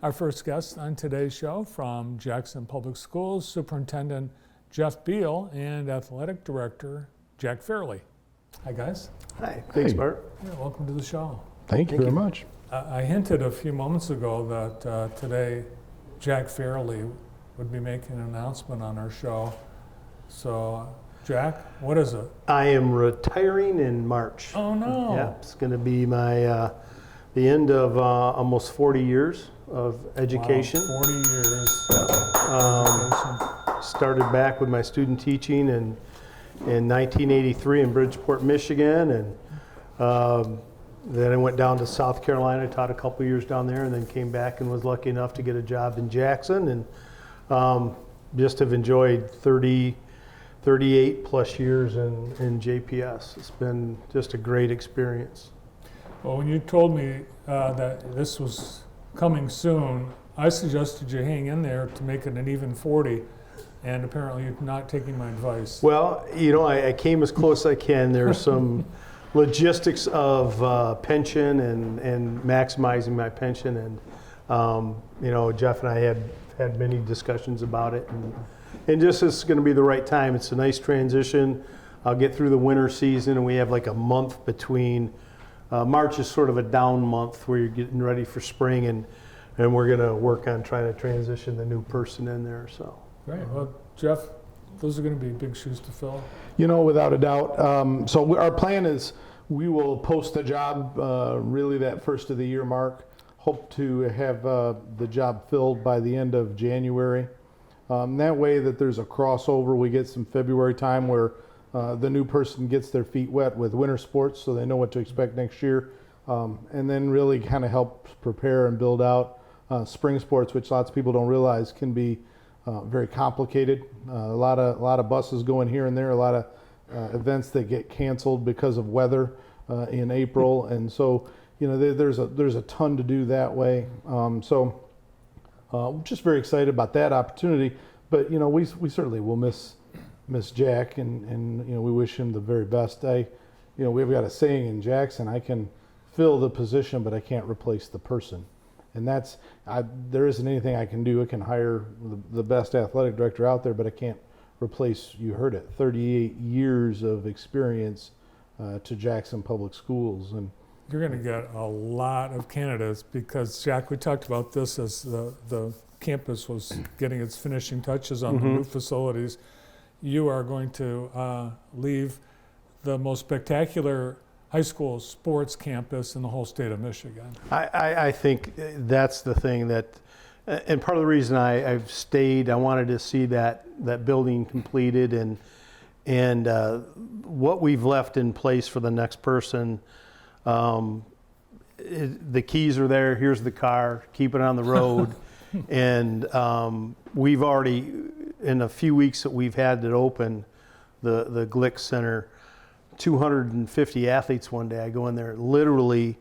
Our first guest on today's show from Jackson Public Schools, Superintendent Jeff Beal and Athletic Director Jack Fairley. Hi, guys. Hi. Thanks, Bart. Yeah, welcome to the show. Thank you very much. I hinted a few moments ago that today Jack Fairley would be making an announcement on our show. So, Jack, what is it? I am retiring in March. Oh, no. Yeah, it's going to be my the end of almost 40 years of education. Wow, 40 years. Started back with my student teaching in 1983 in Bridgeport, Michigan, and then I went down to South Carolina, taught a couple years down there, and then came back and was lucky enough to get a job in Jackson, and just have enjoyed 38 plus years in JPS. It's been just a great experience. Well, when you told me that this was coming soon, I suggested you hang in there to make it an even 40, and apparently you're not taking my advice. Well, you know, I came as close as I can. There's some logistics of pension and maximizing my pension, and you know, Jeff and I had many discussions about it, and just it's going to be the right time. It's a nice transition. I'll get through the winter season, and we have like a month between. March is sort of a down month where you're getting ready for spring, and we're going to work on trying to transition the new person in there. So. Great. Well, Jeff, those are going to be big shoes to fill. You know, without a doubt. Our plan is we will post the job really that first of the year mark. Hope to have the job filled by the end of January. That way that there's a crossover. We get some February time where the new person gets their feet wet with winter sports so they know what to expect next year. And then really kind of help prepare and build out spring sports, which lots of people don't realize can be very complicated. A lot of buses going here and there, a lot of events that get canceled because of weather in April, and so you know there's a ton to do that way. Just very excited about that opportunity. But you know we certainly will miss Jack, and you know we wish him the very best. We've got a saying in Jackson: I can fill the position, but I can't replace the person. And there isn't anything I can do. I can hire the best athletic director out there, but I can't replace, you heard it, 38 years of experience to Jackson Public Schools. And you're going to get a lot of candidates because, Jack, we talked about this as the campus was getting its finishing touches on the new facilities. You are going to leave the most spectacular high school sports campus in the whole state of Michigan. I think that's the thing that, and part of the reason I've stayed, I wanted to see that building completed and what we've left in place for the next person. The keys are there, here's the car, keep it on the road. And we've already, in a few weeks that we've had it open, the Glick Center, 250 athletes one day. I go in there, literally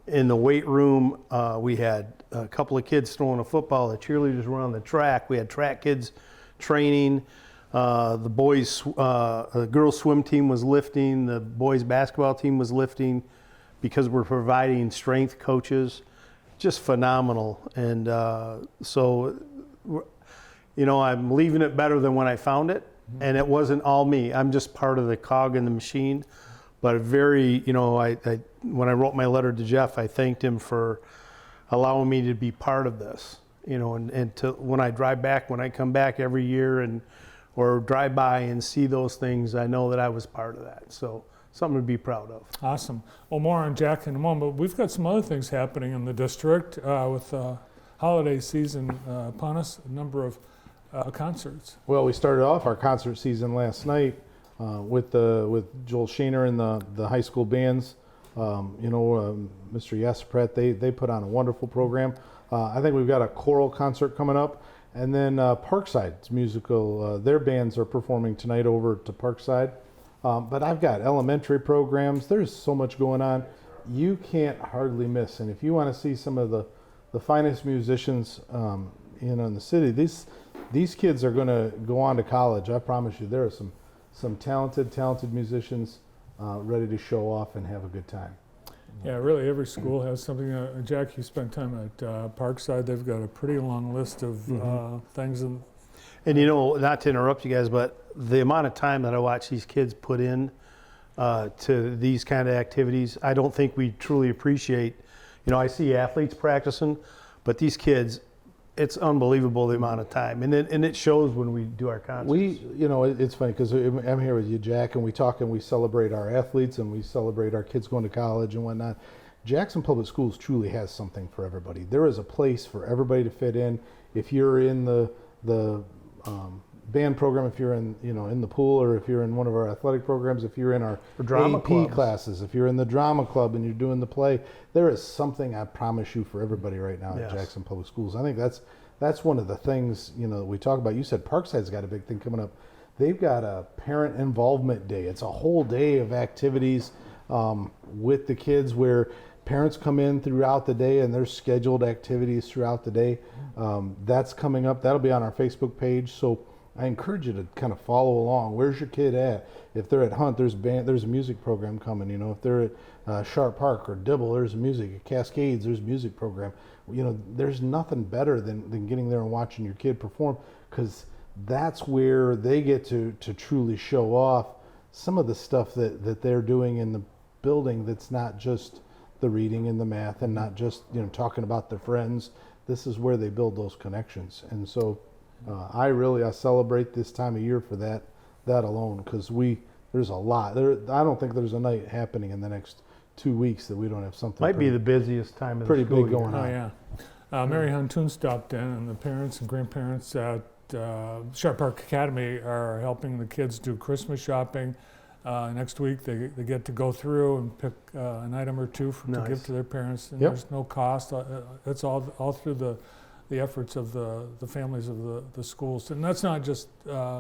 in the weight room, we had a couple of kids throwing a football, the cheerleaders were on the track, we had track kids training, the girls swim team was lifting, the boys basketball team was lifting, because we're providing strength coaches, just phenomenal. And so, you know, I'm leaving it better than when I found it. And it wasn't all me. I'm just part of the cog in the machine. But very, you know, when I wrote my letter to Jeff, I thanked him for allowing me to be part of this. You know, and to when I come back every year or drive by and see those things, I know that I was part of that. So something to be proud of. Awesome. Well, more on Jack in a moment, but we've got some other things happening in the district with holiday season upon us, a number of concerts. well, we started off our concert season last night with Joel Shaner and the high school bands. Mr. Yespret, they put on a wonderful program. I think we've got a choral concert coming up, and then Parkside's musical. Their bands are performing tonight over to Parkside. But I've got elementary programs. There's so much going on. You can't hardly miss. And if you want to see some of the finest musicians in the city, these kids are going to go on to college. I promise you, there are some talented musicians ready to show off and have a good time. Yeah, really, every school has something. Jack, you spent time at Parkside. They've got a pretty long list of things. And not to interrupt you guys, but the amount of time that I watch these kids put in to these kind of activities, I don't think we truly appreciate. I see athletes practicing, but these kids, it's unbelievable the amount of time, and it shows when we do our concerts. It's funny because I'm here with you, Jack, and we talk and we celebrate our athletes and we celebrate our kids going to college and whatnot. Jackson Public Schools truly has something for everybody. There is a place for everybody to fit in. If you're in the band program, if you're in the pool, or if you're in one of our athletic programs, if you're in our drama AP classes, if you're in the drama club and you're doing the play, there is something, I promise you, for everybody right now at Jackson Public Schools. I think that's one of the things that we talk about. You said Parkside's got a big thing coming up. They've got a parent involvement day. It's a whole day of activities with the kids where parents come in throughout the day and there's scheduled activities throughout the day. That's coming up. That'll be on our Facebook page. So I encourage you to kind of follow along. Where's your kid at? If they're at Hunt, there's a music program coming. If they're at Sharp Park or Dibble, there's music. At Cascades, there's a music program. There's nothing better than getting there and watching your kid perform, because that's where they get to truly show off some of the stuff that they're doing in the building. That's not just the reading and the math and not just talking about their friends. This is where they build those connections. And so I celebrate this time of year for that alone, because there's a lot there. I don't think there's a night happening in the next 2 weeks that we don't have something. Might be the busiest time of pretty the school big going on. Oh yeah, Mary Huntoon stopped in, and the parents and grandparents at Sharp Park Academy are helping the kids do Christmas shopping. Next week they get to go through and pick an item or two to give to their parents, and there's no cost. It's all through the efforts of the families of the schools. And that's not just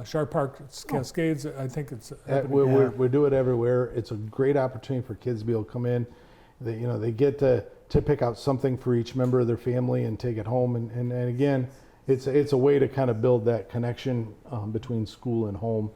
Sharp Park, it's Cascades. I think it's we do it everywhere. It's a great opportunity for kids to be able to come in. They get to pick out something for each member of their family and take it home. And again, it's a way to kind of build that connection between school and home.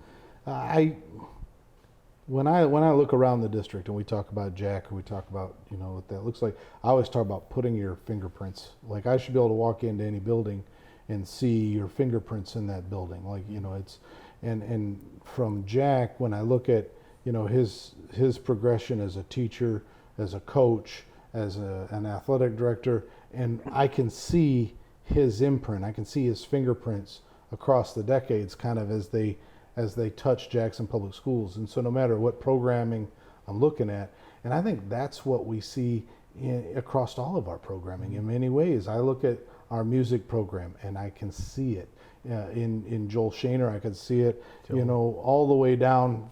When I look around the district and we talk about Jack, or we talk about what that looks like, I always talk about putting your fingerprints. Like, I should be able to walk into any building and see your fingerprints in that building. Like, it's and from Jack, when I look at his progression as a teacher, as a coach, as an athletic director, and I can see his imprint. I can see his fingerprints across the decades, kind of as they touch Jackson Public Schools. And so no matter what programming I'm looking at, and I think that's what we see across all of our programming in many ways. I look at our music program and I can see it. In Joel Shaner, I can see it, all the way down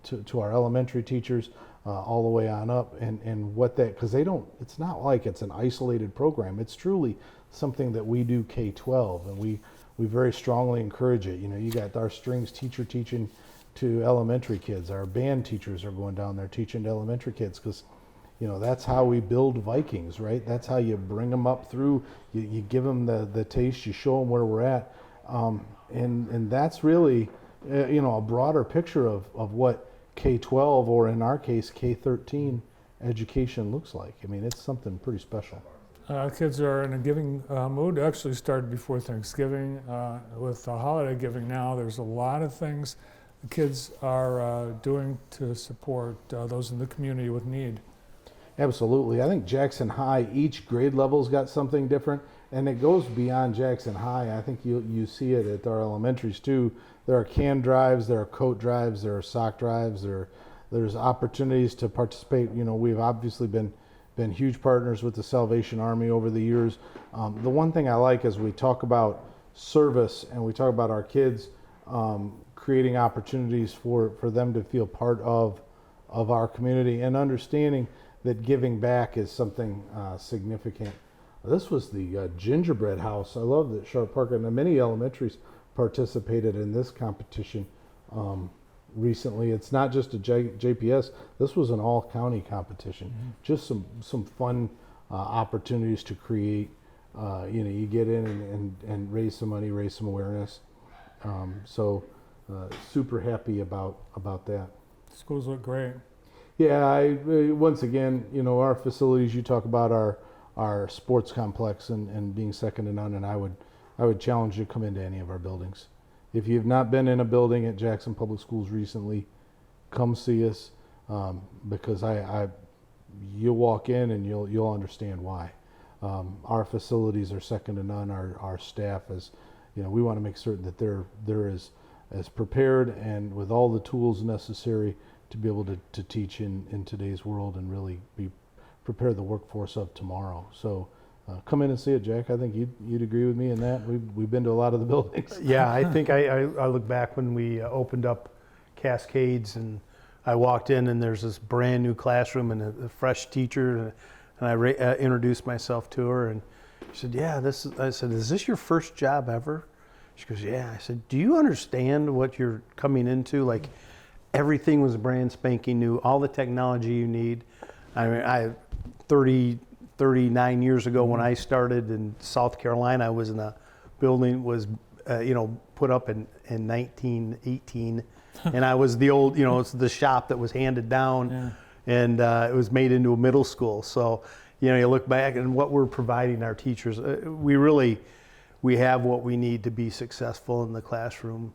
to our elementary teachers, all the way on up, and what that, because it's not like it's an isolated program. It's truly something that we do K-12, and we very strongly encourage it. You got our strings teacher teaching to elementary kids. Our band teachers are going down there teaching to elementary kids, because that's how we build Vikings, right? That's how you bring them up through. You give them the taste, you show them where we're at, and that's really a broader picture of what K-12, or in our case K-13 education looks like. I mean, it's something pretty special. Kids are in a giving mood. Actually started before Thanksgiving with the holiday giving now. There's a lot of things the kids are doing to support those in the community with need. Absolutely. I think Jackson High, each grade level's got something different, and it goes beyond Jackson High. I think you see it at our elementaries too. There are can drives, there are coat drives, there are sock drives, there's opportunities to participate. We've obviously been huge partners with the Salvation Army over the years. The one thing I like is we talk about service and we talk about our kids creating opportunities for them to feel part of our community, and understanding that giving back is something significant. This was the gingerbread house. I love that Sharp Park and many elementaries participated in this competition recently. It's not just a JPS. This was an all-county competition. Mm-hmm. Just some fun opportunities to create. You get in and raise some money, raise some awareness. Super happy about that. Schools look great. Yeah, once again, our facilities, you talk about our sports complex and being second to none, and I would challenge you to come into any of our buildings. If you've not been in a building at Jackson Public Schools recently, come see us, because you'll walk in and you'll understand why. Our facilities are second to none. Our staff is, we want to make certain that they're as prepared and with all the tools necessary to be able to teach in today's world and really prepare the workforce of tomorrow. So come in and see it, Jack. I think you'd agree with me in that. We've been to a lot of the buildings. Yeah, I think I look back when we opened up Cascades, and I walked in and there's this brand new classroom and a fresh teacher, and I introduced myself to her, and she said, "Yeah, I said, "Is this your first job ever?" She goes, "Yeah." I said, "Do you understand what you're coming into? Like, everything was brand spanking new, all the technology you need." I mean, 39 years ago when I started in South Carolina, I was in a building put up in 1918, and I was the old, it's the shop that was handed down. Yeah. And it was made into a middle school. So, you look back and what we're providing our teachers, we have what we need to be successful in the classroom.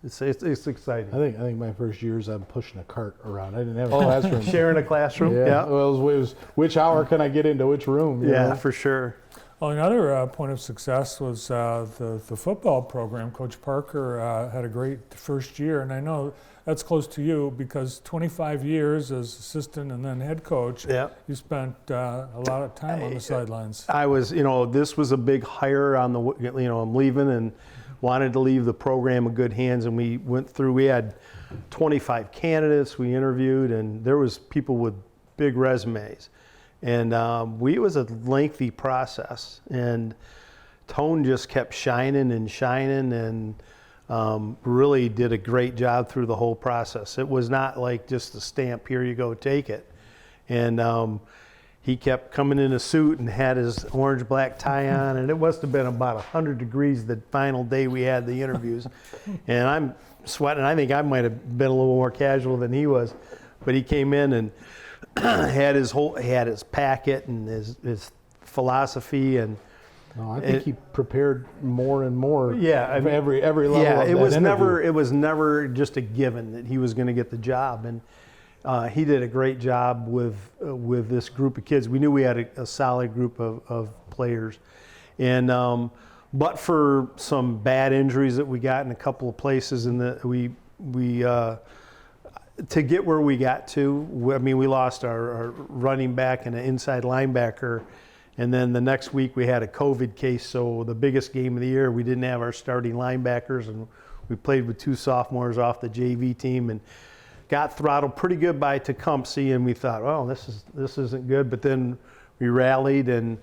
It's exciting. I think my first years I'm pushing a cart around. I didn't have a classroom. Sharing a classroom. Yeah. Well, it was which hour can I get into which room? you know? For sure. Well, another point of success was the football program. Coach Parker had a great first year, and I know that's close to you because 25 years as assistant and then head coach. Yeah. You spent a lot of time on the sidelines. I was, this was a big hire on I'm leaving and wanted to leave the program in good hands, and we had 25 candidates we interviewed, and there was people with big resumes. And it was a lengthy process, and Tone just kept shining and shining, and really did a great job through the whole process. It was not like just a stamp, here you go, take it. And he kept coming in a suit and had his orange black tie on, and it must have been about 100 degrees the final day we had the interviews. And I'm sweating. I think I might have been a little more casual than he was, but he came in and had his packet and his philosophy, and I think he prepared more and more. Yeah, for every level. Yeah, of it that was interview. it was never just a given that he was going to get the job, and he did a great job with this group of kids. We knew we had a solid group of players, and but for some bad injuries that we got in a couple of places, we to get where we got to, we lost our running back and an inside linebacker, and then the next week we had a COVID case, so the biggest game of the year, we didn't have our starting linebackers, and we played with two sophomores off the JV team and got throttled pretty good by Tecumseh, and we thought, oh, this isn't good, but then we rallied, and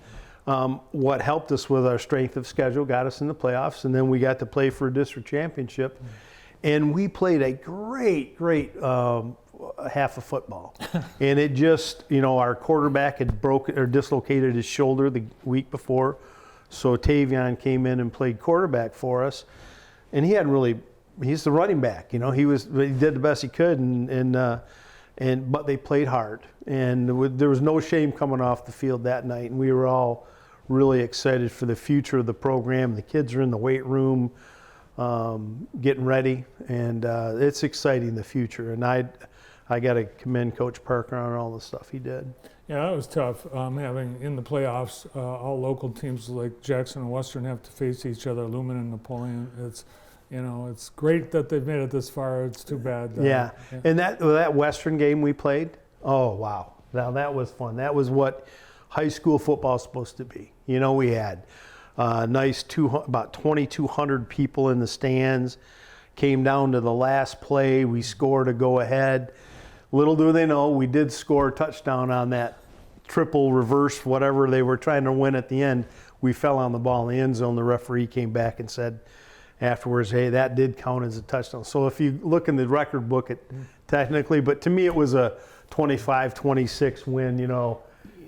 what helped us with our strength of schedule got us in the playoffs, and then we got to play for a district championship. And we played a great half of football. And it just, our quarterback had dislocated his shoulder the week before. So Tavion came in and played quarterback for us. And he's the running back, he did the best he could, but they played hard. And there was no shame coming off the field that night. And we were all really excited for the future of the program. The kids are in the weight room, getting ready, and it's exciting, the future. And I got to commend Coach Parker on all the stuff he did. Yeah, that was tough. Having in the playoffs, all local teams like Jackson and Western have to face each other. Lumen and Napoleon. It's great that they've made it this far. It's too bad. Yeah, and that Western game we played. Oh wow! Now that was fun. That was what high school football is supposed to be. We had. Nice about 2,200 people in the stands. Came down to the last play. We scored a go-ahead. Little do they know, we did score a touchdown on that triple reverse, whatever they were trying to win at the end. We fell on the ball in the end zone. The referee came back and said afterwards, hey, that did count as a touchdown. So if you look in the record book, technically, but to me it was a 25-26 win,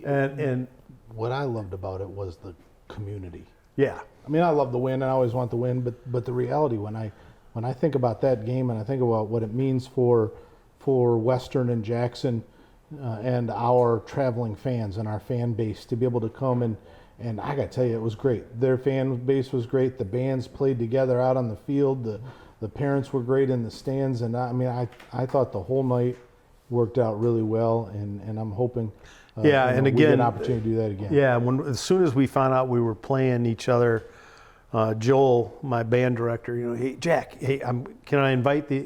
and what I loved about it was the community. Yeah. I love the win. I always want the win, but the reality when I think about that game and I think about what it means for for Western and Jackson and our traveling fans and our fan base to be able to come and I got to tell you, it was great. Their fan base was great. The bands played together out on the field. The parents were great in the stands. And I thought the whole night worked out really well. And I'm hoping Yeah, and we get again, an opportunity to do that again. Yeah, as soon as we found out we were playing each other, Joel, my band director, hey Jack, hey, can I invite the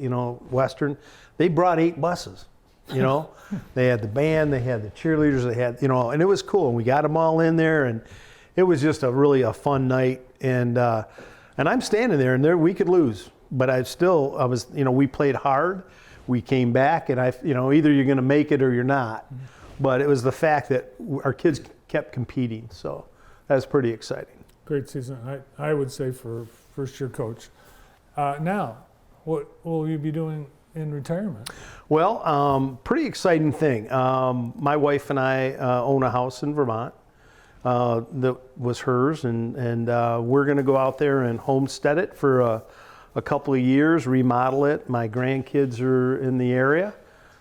Western? They brought 8 buses. They had the band, they had the cheerleaders, they had and it was cool. And we got them all in there, and it was just really a fun night. And I'm standing there, and we could lose, but I was we played hard. We came back, and either you're going to make it or you're not. But it was the fact that our kids kept competing, so that's pretty exciting. Great season, I would say, for first-year coach. Now, what will you be doing in retirement? Well, pretty exciting thing. My wife and I own a house in Vermont that was hers, and we're going to go out there and homestead it for a couple of years, remodel it. My grandkids are in the area,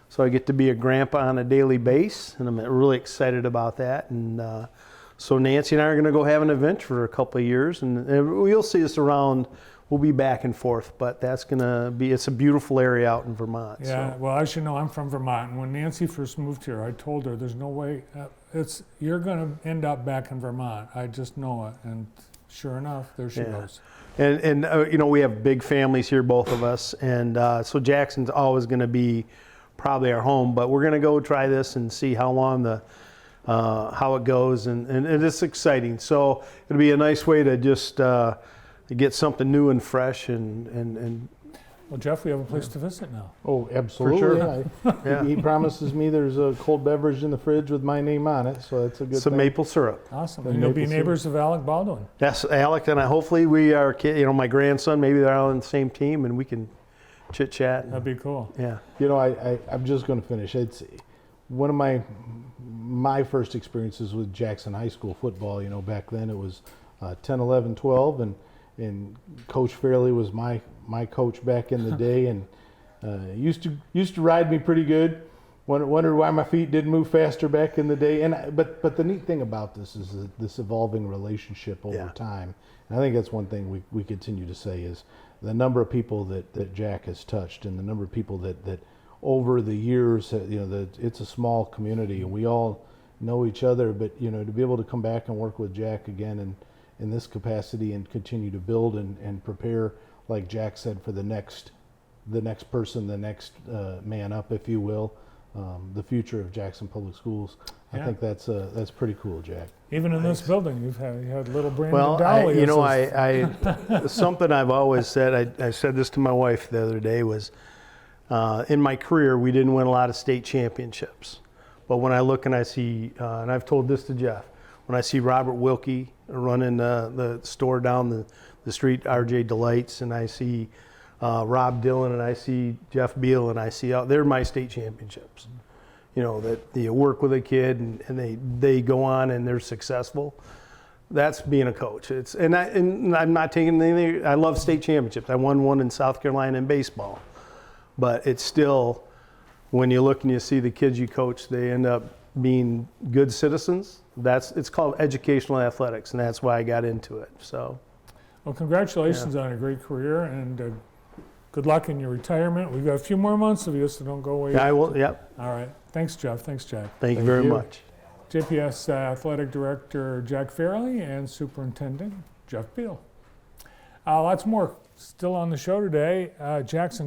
so I get to be a grandpa on a daily basis, and I'm really excited about that. And so Nancy and I are going to go have an adventure for a couple of years, and you'll see us around. We'll be back and forth, but it's a beautiful area out in Vermont. Yeah, so. well, as you know, I'm from Vermont, and when Nancy first moved here, I told her there's no way, you're going to end up back in Vermont. I just know it, and sure enough, there she goes. And we have big families here, both of us, and so Jackson's always going to be probably our home, but we're going to go try this and see how long how it goes, and it's exciting. So it'll be a nice way to just get something new and fresh, and Well, Jeff, we have a place to visit now. Oh, absolutely. sure. Yeah. He promises me there's a cold beverage in the fridge with my name on it, so that's a good some thing. maple syrup. Awesome. The And you'll be maple syrup. neighbors of Alec Baldwin. Yes, Alec and I. Hopefully, we are. My grandson. Maybe they're all on the same team, and we can chit chat. That'd be cool. Yeah. I'm just going to finish. It's one of my first experiences with Jackson High School football. Back then it was 10, 11, 12, and Coach Fairley was my coach back in the day, and used to ride me pretty good. Wondered why my feet didn't move faster back in the day. But the neat thing about this is this evolving relationship over time. And I think that's one thing we continue to say is the number of people that Jack has touched, and the number of people that over the years, it's a small community, and we all know each other. But to be able to come back and work with Jack again and in this capacity and continue to build and prepare, like Jack said, for the next person, the next man up, if you will, the future of Jackson Public Schools. I think that's pretty cool, Jack. Even in this building, you had little Brandon Dolly. Something I've always said, I said this to my wife the other day, was in my career, we didn't win a lot of state championships. But when I look and I see, and I've told this to Jeff, when I see Robert Wilkie running the store down the street, RJ Delights, and I see Rob Dillon, and I see Jeff Beal, and I see they're my state championships. That you work with a kid and they go on and they're successful. That's being a coach. And I'm not taking anything. I love state championships. I won one in South Carolina in baseball, but it's still, when you look and you see the kids you coach, they end up being good citizens. It's called educational athletics, and that's why I got into it. So, well, congratulations on a great career, and good luck in your retirement. We've got a few more months of you, so don't go away. Yeah, I will. Yep. All right. Thanks, Jeff. Thanks, Jack. Thank you very much. JPS Athletic Director Jack Fairley and Superintendent Jeff Beal. Lots more still on the show today. Jackson